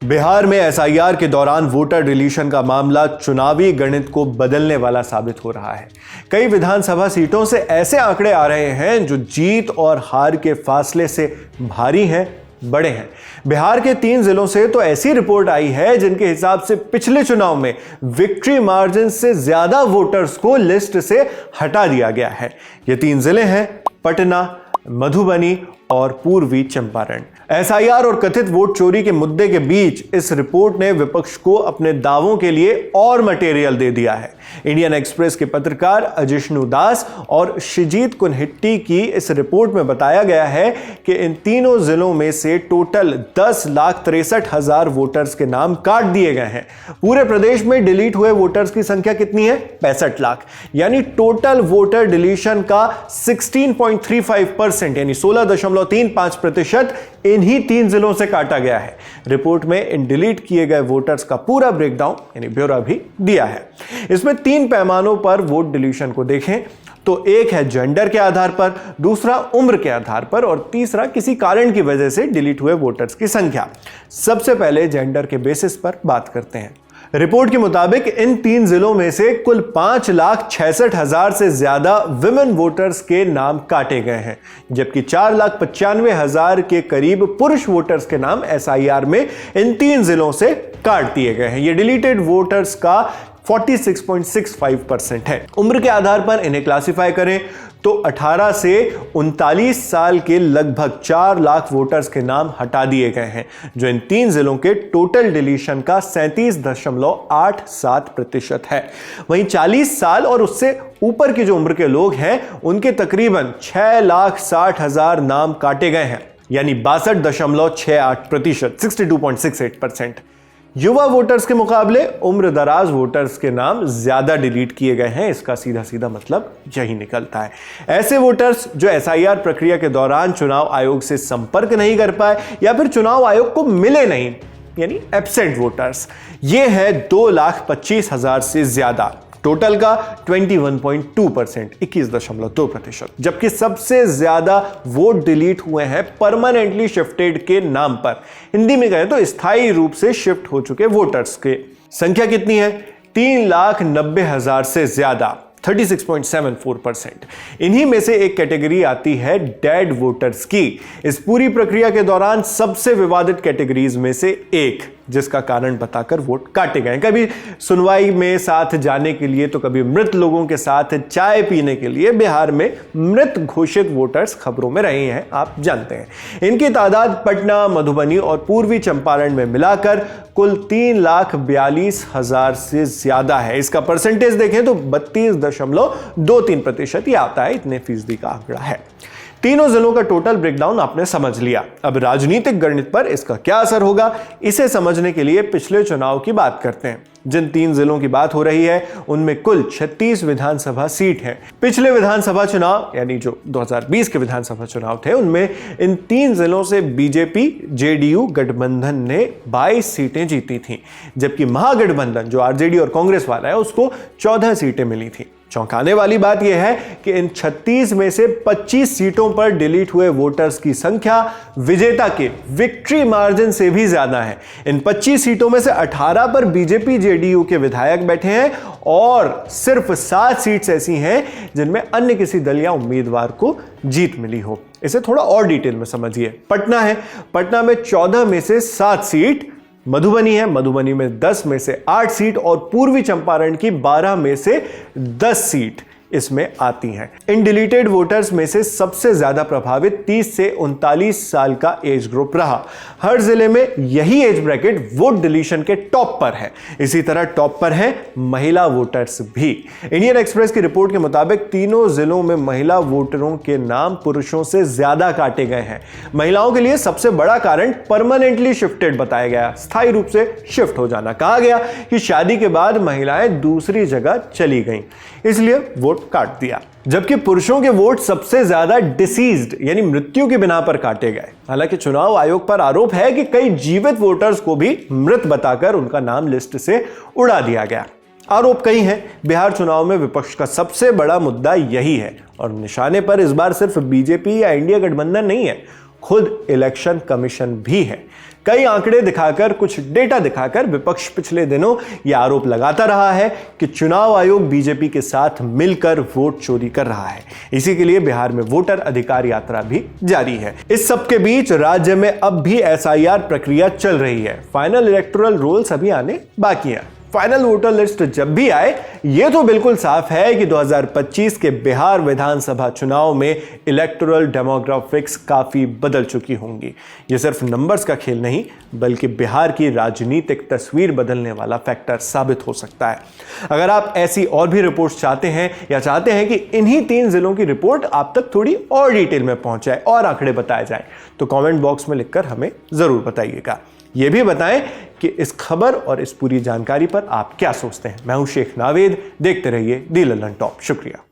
बिहार में एसआईआर के दौरान वोटर डिलीशन का मामला चुनावी गणित को बदलने वाला साबित हो रहा है। कई विधानसभा सीटों से ऐसे आंकड़े आ रहे हैं जो जीत और हार के फासले से भारी हैं, बड़े हैं। बिहार के 3 जिलों से तो ऐसी रिपोर्ट आई है जिनके हिसाब से पिछले चुनाव में विक्ट्री मार्जिन से ज्यादा वोटर्स को लिस्ट से हटा दिया गया है। ये 3 जिले हैं पटना, मधुबनी और पूर्वी चंपारण। एसआईआर और कथित वोट चोरी के मुद्दे के बीच इस रिपोर्ट ने विपक्ष को अपने दावों के लिए और मटेरियल दे दिया है। इंडियन एक्सप्रेस के पत्रकार अजिष्णु दास और शिजीत कुनहिट्टी की इस रिपोर्ट में बताया गया है कि इन तीनों जिलों में से टोटल 10,63,000 वोटर्स के नाम काट दिए गए हैं। पूरे प्रदेश में डिलीट हुए वोटर्स की संख्या कितनी है? 65 लाख। यानी टोटल वोटर डिलीशन का 16.35% यानी 16.35% इन्हीं 3 जिलों से काटा गया है। रिपोर्ट में इन डिलीट किए गए वोटर्स का पूरा ब्रेकडाउन यानी ब्यौरा भी दिया है। इसमें 3 पैमानों पर वोट डिलीशन को देखें तो एक है जेंडर के आधार पर, दूसरा उम्र के आधार पर और तीसरा किसी कारण की वजह से डिलीट हुए वोटर्स की संख्या। सबसे पहले जेंडर के बेसिस पर बात करते हैं। रिपोर्ट के मुताबिक इन 3 जिलों में से कुल 5,66,000 से ज्यादा विमेन वोटर्स के नाम काटे गए हैं, जबकि 4,95,000 के करीब पुरुष वोटर्स के नाम एसआईआर में इन 3 जिलों से काट दिए गए हैं। ये डिलीटेड वोटर्स का 46.65% है। उम्र के आधार पर इन्हें क्लासिफाई करें तो 18 से 39 साल के लगभग 4 लाख वोटर्स के नाम हटा दिए गए हैं, जो इन 3 जिलों के टोटल डिलीशन का 37.87% है। वहीं 40 साल और उससे ऊपर की जो उम्र के लोग हैं उनके तकरीबन 6,60,000 नाम काटे गए हैं, यानी 62.68%, 62.68%। युवा वोटर्स के मुकाबले उम्र दराज वोटर्स के नाम ज्यादा डिलीट किए गए हैं। इसका सीधा सीधा मतलब यही निकलता है। ऐसे वोटर्स जो एसआईआर प्रक्रिया के दौरान चुनाव आयोग से संपर्क नहीं कर पाए या फिर चुनाव आयोग को मिले नहीं, यानी एब्सेंट वोटर्स, ये है 2,25,000 से ज्यादा। टोटल का 21.2%, 21.2%। जबकि सबसे ज्यादा वोट डिलीट हुए हैं परमानेंटली शिफ्टेड के नाम पर। हिंदी में कहें तो स्थायी रूप से शिफ्ट हो चुके वोटर्स के संख्या कितनी है? 3,90,000 से ज्यादा, 36.74%। इन्हीं में से एक कैटेगरी आती है डेड वोटर्स की। इस पूरी प्रक्रिया के दौरान सबसे विवादित कैटेगरीज में से एक, जिसका कारण बताकर वोट काटे गए। कभी सुनवाई में साथ जाने के लिए तो कभी मृत लोगों के साथ चाय पीने के लिए बिहार में मृत घोषित वोटर्स खबरों में रहे हैं, आप जानते हैं। इनकी तादाद पटना, मधुबनी और पूर्वी चंपारण में मिलाकर कुल 3,42,000 से ज्यादा है। इसका परसेंटेज देखें तो 32.23% ही आता है। इतने फीसदी का आंकड़ा है। तीनों जिलों का टोटल ब्रेकडाउन आपने समझ लिया। अब राजनीतिक गणित पर इसका क्या असर होगा, इसे समझने के लिए पिछले चुनाव की बात करते हैं। जिन 3 जिलों की बात हो रही है उनमें कुल 36 विधानसभा सीट हैं। पिछले विधानसभा चुनाव यानी जो 2020 के विधानसभा चुनाव थे उनमें इन 3 जिलों से बीजेपी जेडीयू गठबंधन ने 22 सीटें जीती थीं, जबकि महागठबंधन जो आरजेडी और कांग्रेस वाला है उसको 14 सीटें मिली थी। चौंकाने वाली बात यह है कि इन 36 में से 25 सीटों पर डिलीट हुए वोटर्स की संख्या विजेता के विक्ट्री मार्जिन से भी ज्यादा है। इन 25 सीटों में से 18 पर बीजेपी जेडीयू के विधायक बैठे हैं और सिर्फ 7 सीट्स ऐसी हैं जिनमें अन्य किसी दल या उम्मीदवार को जीत मिली हो। इसे थोड़ा और डिटेल में समझिए। पटना है, पटना में 14 में से 7 सीट, मधुबनी है, मधुबनी में 10 में से 8 सीट और पूर्वी चंपारण की 12 में से 10 सीट इसमें आती हैं। इन डिलीटेड वोटर्स में से सबसे ज्यादा प्रभावित 30 से 39 साल का एज ग्रुप रहा। हर जिले में यही एज ब्रैकेट वोट डिलीशन के टॉप पर है। इसी तरह टॉप पर है महिला वोटर्स भी। इंडियन एक्सप्रेस की रिपोर्ट के मुताबिक तीनों जिलों में महिला वोटरों के नाम पुरुषों से ज्यादा काटे गए हैं। महिलाओं के लिए सबसे बड़ा कारण परमानेंटली शिफ्टेड बताया गया, स्थायी रूप से शिफ्ट हो जाना। कहा गया कि शादी के बाद महिलाएं दूसरी जगह चली गईं, इसलिए वोट काट दिया। जबकि पुरुषों के वोट सबसे ज्यादा डिसीज्ड यानी मृत्यु की बिना पर काटे गए। हालांकि चुनाव आयोग पर आरोप है कि कई जीवित वोटर्स को भी मृत बताकर उनका नाम लिस्ट से उड़ा दिया गया। आरोप कई हैं। बिहार चुनाव में विपक्ष का सबसे बड़ा मुद्दा यही है और निशाने पर इस बार सिर्फ बीजेपी या इंडिया गठबंधन नहीं है, खुद इलेक्शन कमीशन भी है। कई आंकड़े दिखाकर, कुछ डेटा दिखाकर विपक्ष पिछले दिनों यह आरोप लगाता रहा है कि चुनाव आयोग बीजेपी के साथ मिलकर वोट चोरी कर रहा है। इसी के लिए बिहार में वोटर अधिकार यात्रा भी जारी है। इस सब के बीच राज्य में अब भी एसआईआर प्रक्रिया चल रही है। फाइनल इलेक्टोरल रोल्स अभी आने बाकी हैं। फाइनल वोटर लिस्ट जब भी आए, यह तो बिल्कुल साफ है कि 2025 के बिहार विधानसभा चुनाव में इलेक्टोरल डेमोग्राफिक्स काफी बदल चुकी होंगी। यह सिर्फ नंबर्स का खेल नहीं, बल्कि बिहार की राजनीतिक तस्वीर बदलने वाला फैक्टर साबित हो सकता है। अगर आप ऐसी और भी रिपोर्ट्स चाहते हैं, या चाहते हैं कि इन्हीं 3 जिलों की रिपोर्ट आप तक थोड़ी और डिटेल में पहुंच जाए और आंकड़े बताए जाए, तो कमेंट बॉक्स में लिखकर हमें जरूर बताइएगा। यह भी बताएं कि इस खबर और इस पूरी जानकारी पर आप क्या सोचते हैं। मैं हूं शेख नावेद, देखते रहिए दी लल्लन टॉप। शुक्रिया।